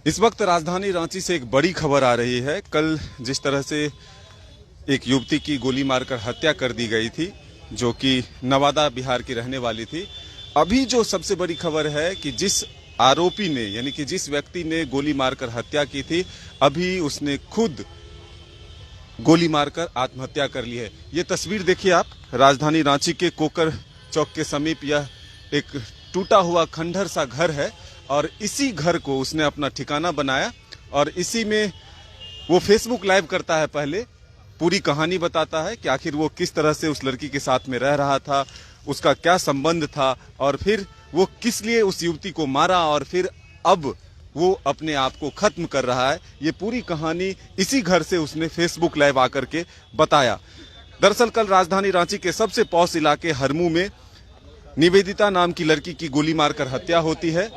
इस वक्त राजधानी रांची से एक बड़ी खबर आ रही है। कल जिस तरह से एक युवती की गोली मारकर हत्या कर दी गई थी, जो कि नवादा बिहार की रहने वाली थी, अभी जो सबसे बड़ी खबर है कि जिस आरोपी ने, यानी कि जिस व्यक्ति ने गोली मारकर हत्या की थी, अभी उसने खुद गोली मारकर आत्महत्या कर ली है। ये तस्वीर देखिए आप, राजधानी रांची के कोकर चौक के समीप यह एक टूटा हुआ खंडहर सा घर है और इसी घर को उसने अपना ठिकाना बनाया और इसी में वो फेसबुक लाइव करता है। पहले पूरी कहानी बताता है कि आखिर वो किस तरह से उस लड़की के साथ में रह रहा था, उसका क्या संबंध था और फिर वो किस लिए उस युवती को मारा और फिर अब वो अपने आप को खत्म कर रहा है। ये पूरी कहानी इसी घर से उसने फेसबुक लाइव आकर के बताया। दरअसल कल राजधानी रांची के सबसे पॉश इलाके हरमू में निवेदिता नाम की लड़की की गोली मारकर हत्या होती है।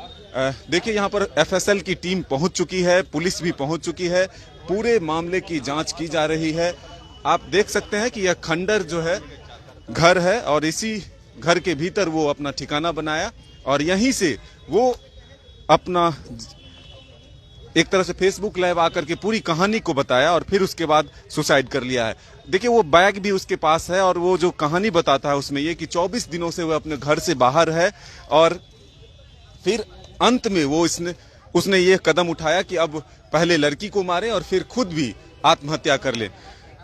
देखिए यहाँ पर एफएसएल की टीम पहुंच चुकी है, पुलिस भी पहुंच चुकी है, पूरे मामले की जांच की जा रही है। आप देख सकते हैं कि यह खंडर जो है घर है और इसी घर के भीतर वो अपना ठिकाना बनाया और यहीं से वो अपना एक तरह से फेसबुक लाइव आकर के पूरी कहानी को बताया और फिर उसके बाद सुसाइड कर लिया है। देखिए वो बैग भी उसके पास है और वो जो कहानी बताता है उसमें ये कि 24 दिनों से वो अपने घर से बाहर है और फिर अंत में वो उसने ये कदम उठाया कि अब पहले लड़की को मारे और फिर खुद भी आत्महत्या कर ले।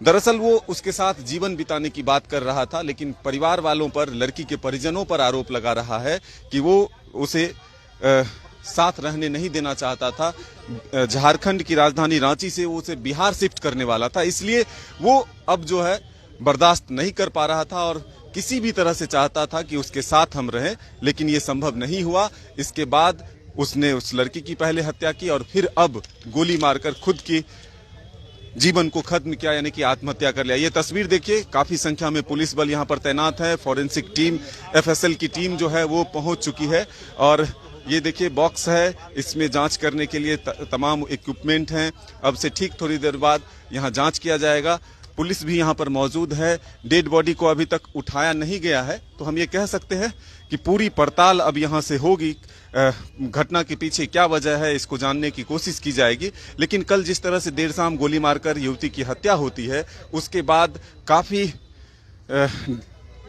दरअसल वो उसके साथ जीवन बिताने की बात कर रहा था, लेकिन परिवार वालों पर, लड़की के परिजनों पर आरोप लगा रहा है कि वो उसे साथ रहने नहीं देना चाहता था। झारखंड की राजधानी रांची से वो उसे बिहार शिफ्ट करने वाला था, इसलिए वो अब जो है बर्दाश्त नहीं कर पा रहा था और किसी भी तरह से चाहता था कि उसके साथ हम रहें, लेकिन ये संभव नहीं हुआ। इसके बाद उसने उस लड़की की पहले हत्या की और फिर अब गोली मारकर खुद की जीवन को खत्म किया, यानी कि आत्महत्या कर लिया। ये तस्वीर देखिए, काफी संख्या में पुलिस बल यहाँ पर तैनात है, फॉरेंसिक टीम, एफएसएल की टीम जो है वो पहुंच चुकी है और ये देखिए बॉक्स है, इसमें जांच करने के लिए तमाम इक्विपमेंट हैं। अब से ठीक थोड़ी देर बाद यहाँ जांच किया जाएगा। पुलिस भी यहाँ पर मौजूद है। डेड बॉडी को अभी तक उठाया नहीं गया है, तो हम ये कह सकते हैं कि पूरी पड़ताल अब यहाँ से होगी। घटना के पीछे क्या वजह है इसको जानने की कोशिश की जाएगी। लेकिन कल जिस तरह से देर शाम गोली मारकर युवती की हत्या होती है, उसके बाद काफी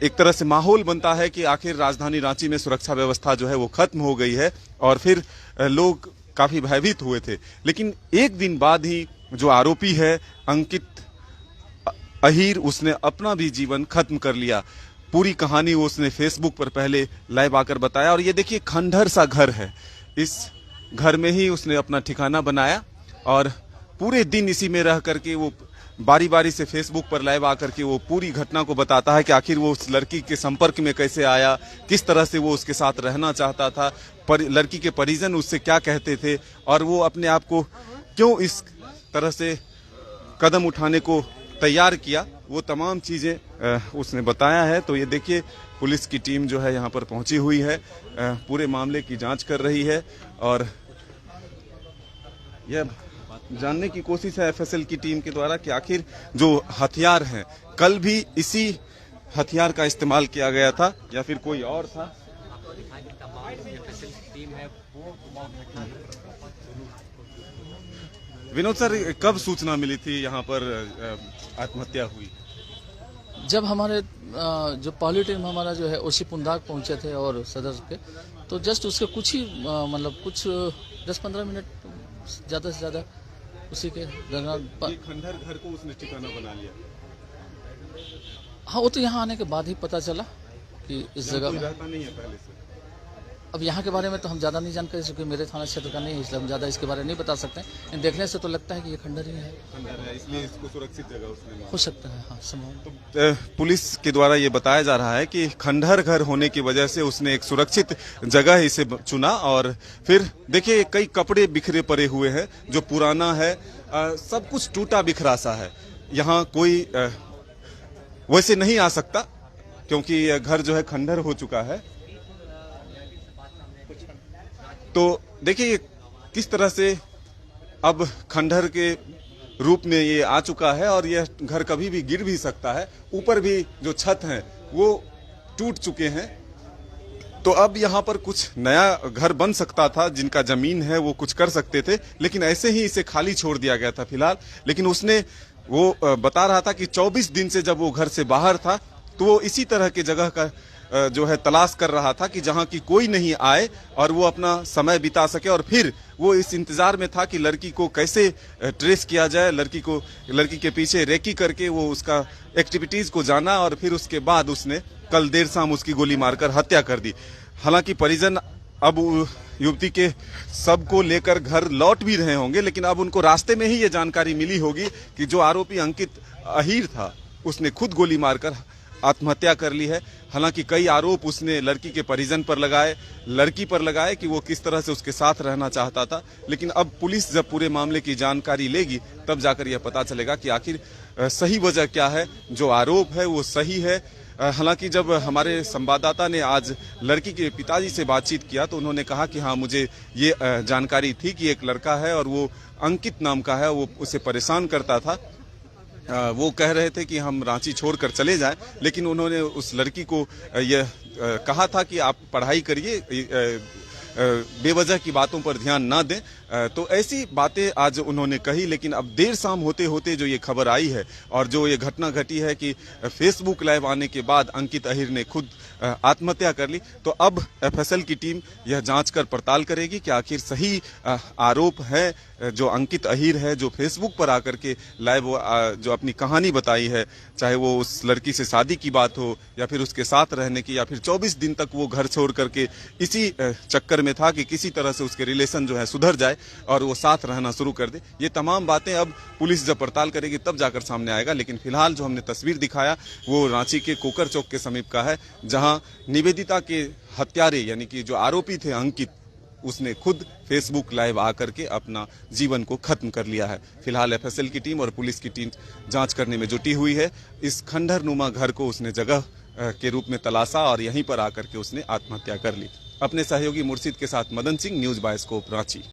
एक तरह से माहौल बनता है कि आखिर राजधानी रांची में सुरक्षा व्यवस्था जो है वो खत्म हो गई है और फिर लोग काफी भयभीत हुए थे। लेकिन एक दिन बाद ही जो आरोपी है अंकित अहीर, उसने अपना भी जीवन खत्म कर लिया। पूरी कहानी वो उसने फेसबुक पर पहले लाइव आकर बताया और ये देखिए खंडहर सा घर है, इस घर में ही उसने अपना ठिकाना बनाया और पूरे दिन इसी में रह करके वो बारी बारी से फेसबुक पर लाइव आकर के वो पूरी घटना को बताता है कि आखिर वो उस लड़की के संपर्क में कैसे आया, किस तरह से वो उसके साथ रहना चाहता था, लड़की के परिजन उससे क्या कहते थे और वो अपने आप को क्यों इस तरह से कदम उठाने को तैयार किया, वो तमाम चीजें उसने बताया है। तो ये देखिए पुलिस की टीम जो है यहाँ पर पहुंची हुई है, पूरे मामले की जांच कर रही है और यह जानने की कोशिश है एफएसएल की टीम के द्वारा कि आखिर जो हथियार हैं, कल भी इसी हथियार का इस्तेमाल किया गया था या फिर कोई और था। विनोद सर, कब सूचना मिली थी यहाँ पर आत्महत्या हुई? जब हमारे जो पहली टीम हमारा जो है ओसी पुंदाग पहुंचे थे और सदर के, तो जस्ट उसके कुछ ही मतलब कुछ 10-15 मिनट ज्यादा से ज्यादा उसी के खंडहर घर को उसने ठिकाना बना लिया। हाँ, वो तो यहाँ आने के बाद ही पता चला कि इस जगह में रहता नहीं है पहले से। अब यहाँ के बारे में तो हम ज्यादा नहीं जानकारी, क्योंकि मेरे थाना क्षेत्र का नहीं है, इसलिए हम ज्यादा इसके बारे में नहीं बता सकते हैं। देखने से तो लगता है कि ये खंडहर ही है, इसलिए इसको सुरक्षित जगह उसने हो सकता है। हाँ, संभव। तो पुलिस के द्वारा ये बताया जा रहा है कि खंडहर घर होने की वजह से उसने एक सुरक्षित जगह इसे चुना और फिर देखिए कई कपड़े बिखरे पड़े हुए हैं, जो पुराना है, सब कुछ टूटा बिखरा सा है। यहाँ कोई वैसे नहीं आ सकता क्योंकि घर जो है खंडहर हो चुका है। तो देखिए किस तरह से अब खंडहर के रूप में ये आ चुका है और यह घर कभी भी गिर भी सकता है। ऊपर भी जो छत हैं वो टूट चुके हैं तो अब यहाँ पर कुछ नया घर बन सकता था, जिनका जमीन है वो कुछ कर सकते थे, लेकिन ऐसे ही इसे खाली छोड़ दिया गया था फिलहाल। लेकिन उसने वो बता रहा था कि 24 दिन से जब वो घर से बाहर था तो वो इसी तरह के जगह का जो है तलाश कर रहा था कि जहां की कोई नहीं आए और वो अपना समय बिता सके। और फिर वो इस इंतजार में था कि लड़की को कैसे ट्रेस किया जाए, लड़की के पीछे रेकी करके वो उसका एक्टिविटीज को जाना और फिर उसके बाद उसने कल देर शाम उसकी गोली मारकर हत्या कर दी। हालांकि परिजन अब युवती के शव को लेकर घर लौट भी रहे होंगे, लेकिन अब उनको रास्ते में ही ये जानकारी मिली होगी कि जो आरोपी अंकित अहीर था उसने खुद गोली मारकर आत्महत्या कर ली है। हालांकि कई आरोप उसने लड़की के परिजन पर लगाए, लड़की पर लगाए कि वो किस तरह से उसके साथ रहना चाहता था। लेकिन अब पुलिस जब पूरे मामले की जानकारी लेगी तब जाकर यह पता चलेगा कि आखिर सही वजह क्या है, जो आरोप है वो सही है। हालांकि जब हमारे संवाददाता ने आज लड़की के पिताजी से बातचीत किया तो उन्होंने कहा कि हाँ, मुझे ये जानकारी थी कि एक लड़का है और वो अंकित नाम का है, वो उसे परेशान करता था। वो कह रहे थे कि हम रांची छोड़कर चले जाएं, लेकिन उन्होंने उस लड़की को यह कहा था कि आप पढ़ाई करिए, बेवजह की बातों पर ध्यान ना दें। तो ऐसी बातें आज उन्होंने कही। लेकिन अब देर शाम होते होते जो ये खबर आई है और जो ये घटना घटी है कि फेसबुक लाइव आने के बाद अंकित अहीर ने खुद आत्महत्या कर ली, तो अब एफएसएल की टीम यह जांच कर पड़ताल करेगी कि आखिर सही आरोप है जो अंकित अहीर है, जो फेसबुक पर आकर के लाइव जो अपनी कहानी बताई है, चाहे वो उस लड़की से शादी की बात हो या फिर उसके साथ रहने की, या फिर 24 दिन तक वो घर छोड़ करके इसी चक्कर में था कि किसी तरह से उसके रिलेशन जो है सुधर जाए और वो साथ रहना शुरू कर दे। ये तमाम बातें अब पुलिस जब पड़ताल करेगी तब जाकर सामने आएगा। लेकिन फिलहाल जो हमने तस्वीर दिखाया वो रांची के कोकर चौक के समीप का है, जहां निवेदिता के हत्यारे यानी कि जो आरोपी थे अंकित, उसने खुद फेसबुक लाइव आकर के अपना जीवन को खत्म कर लिया है। फिलहाल एफएसएल की टीम और पुलिस की टीम जांच करने में जुटी हुई है। इस खंडहर नुमा घर को उसने जगह के रूप में तलाशा और यहीं पर आकर के उसने आत्महत्या कर ली। अपने सहयोगी मुर्शिद के साथ मदन सिंह, न्यूज बायस्कोप, रांची।